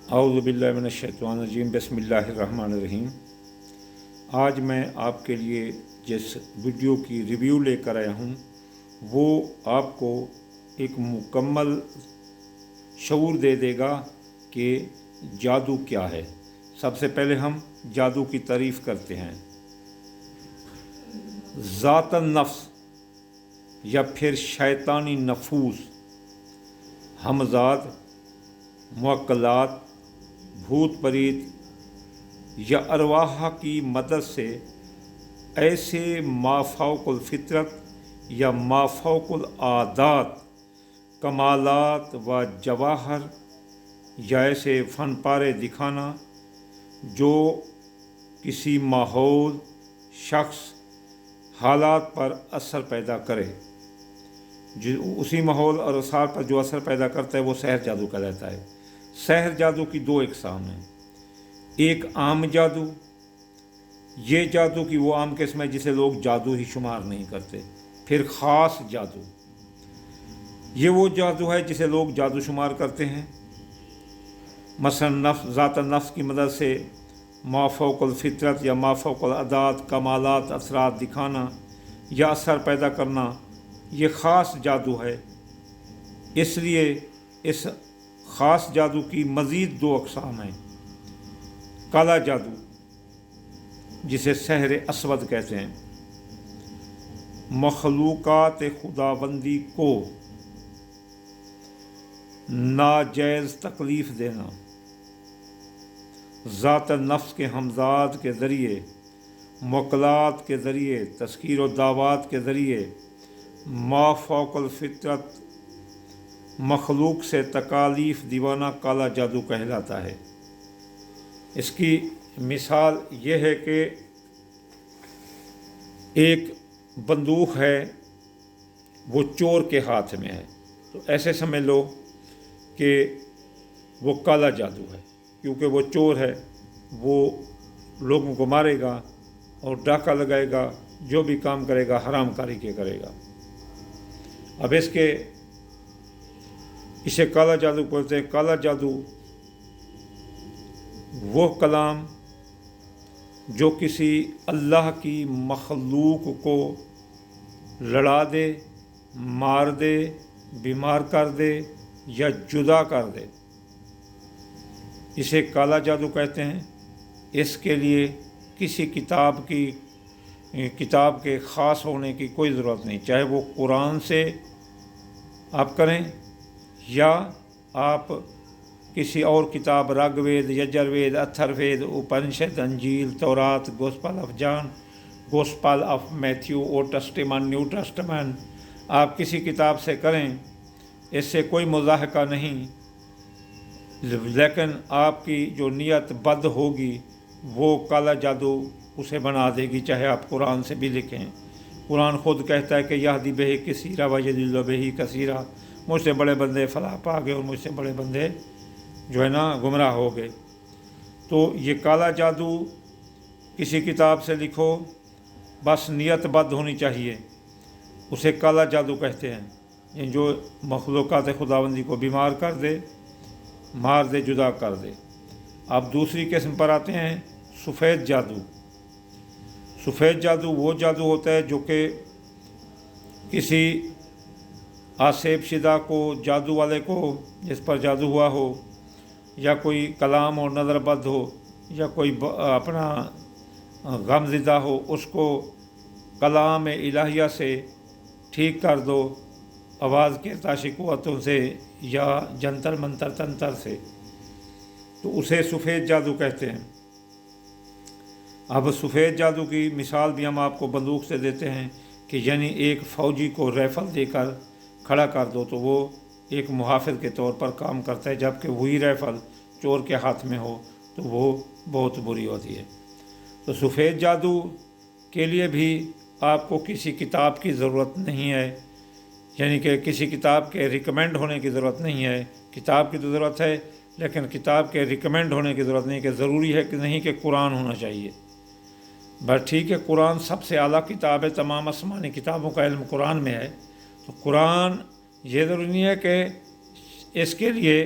اعوذ باللہ من الشیطان الرجیم بسم اللہ الرحمن الرحیم۔ آج میں آپ کے لیے جس ویڈیو کی ریویو لے کر آیا ہوں وہ آپ کو ایک مکمل شعور دے دے گا کہ جادو کیا ہے۔ سب سے پہلے ہم جادو کی تعریف کرتے ہیں۔ ذات النفس یا پھر شیطانی نفوس، ہمزاد، معقلات، بھوت پریت یا ارواح کی مدد سے ایسے مافوق الفطرت یا مافوق العادات کمالات و جواہر یا ایسے فن پارے دکھانا جو کسی ماحول، شخص، حالات پر اثر پیدا کرے۔ اسی ماحول اور اثار پر جو اثر پیدا کرتا ہے وہ سحر جادو کہلاتا ہے۔ سحر جادو کی دو اقسام ہیں، ایک عام جادو، یہ جادو کی وہ عام قسم ہے جسے لوگ جادو ہی شمار نہیں کرتے۔ پھر خاص جادو، یہ وہ جادو ہے جسے لوگ جادو شمار کرتے ہیں، مثلا ذات النفس کی مدد سے مافوق الفطرت یا مافوق العادات کمالات اثرات دکھانا یا اثر پیدا کرنا، یہ خاص جادو ہے۔ اس لیے اس خاص جادو کی مزید دو اقسام ہیں۔ کالا جادو جسے سحر اسود کہتے ہیں، مخلوقات خداوندی کو ناجائز تکلیف دینا، ذات النفس کے ہمزاد کے ذریعے، معقلات کے ذریعے، تذکیر و دعوات کے ذریعے مافوق الفطرت مخلوق سے تکالیف دیوانا کالا جادو کہلاتا ہے۔ اس کی مثال یہ ہے کہ ایک بندوق ہے، وہ چور کے ہاتھ میں ہے، تو ایسے سمجھ لو کہ وہ کالا جادو ہے، کیونکہ وہ چور ہے، وہ لوگوں کو مارے گا اور ڈاکہ لگائے گا، جو بھی کام کرے گا حرام کاری کے کرے گا۔ اب اسے کالا جادو بولتے ہیں۔ کالا جادو وہ کلام جو کسی اللہ کی مخلوق کو لڑا دے، مار دے، بیمار کر دے یا جدا کر دے، اسے کالا جادو کہتے ہیں۔ اس کے لیے کسی کتاب کے خاص ہونے کی کوئی ضرورت نہیں، چاہے وہ قرآن سے آپ کریں یا آپ کسی اور کتاب رگ وید، یجر وید، اتھر وید، اپنشد، انجیل، تورات، Gospel of John, Gospel of Matthew, Old Testament, New Testament, آپ کسی کتاب سے کریں، اس سے کوئی مضاحکہ نہیں، لیکن آپ کی جو نیت بد ہوگی وہ کالا جادو اسے بنا دے گی، چاہے آپ قرآن سے بھی لکھیں۔ قرآن خود کہتا ہے کہ یہدی بہ کثیرا ویضل بہ کثیرا، مجھ سے بڑے بندے فلاح پا گئے اور مجھ سے بڑے بندے جو ہے نا گمراہ ہو گئے۔ تو یہ کالا جادو کسی کتاب سے لکھو، بس نیت بد ہونی چاہیے، اسے کالا جادو کہتے ہیں، یہ جو مخلوقات خداوندی کو بیمار کر دے، مار دے، جدا کر دے۔ اب دوسری قسم پر آتے ہیں، سفید جادو۔ سفید جادو وہ جادو ہوتا ہے جو کہ کسی آسیب شدہ کو، جادو والے کو جس پر جادو ہوا ہو، یا کوئی کلام اور نظر بد ہو، یا کوئی اپنا غم زدہ ہو، اس کو کلام الہیہ سے ٹھیک کر دو، آواز کے ارتعاشی قوتوں سے یا جنتر منتر تنتر سے، تو اسے سفید جادو کہتے ہیں۔ اب سفید جادو کی مثال بھی ہم آپ کو بندوق سے دیتے ہیں کہ یعنی ایک فوجی کو ریفل دے کر کھڑا کر دو تو وہ ایک محافظ کے طور پر کام کرتا ہے، جبکہ وہی ریفل چور کے ہاتھ میں ہو تو وہ بہت بری ہوتی ہے۔ تو سفید جادو کے لیے بھی آپ کو کسی کتاب کی ضرورت نہیں ہے، یعنی کہ کسی کتاب کے ریکمینڈ ہونے کی ضرورت نہیں ہے۔ کتاب کی تو ضرورت ہے، لیکن کتاب کے ریکمینڈ ہونے کی ضرورت نہیں کہ ضروری ہے کہ نہیں کہ قرآن ہونا چاہیے۔ بس ٹھیک ہے، قرآن سب سے اعلیٰ کتاب ہے، تمام آسمانی کتابوں کا علم قرآن میں ہے، تو قرآن یہ ضروری نہیں ہے کہ اس کے لیے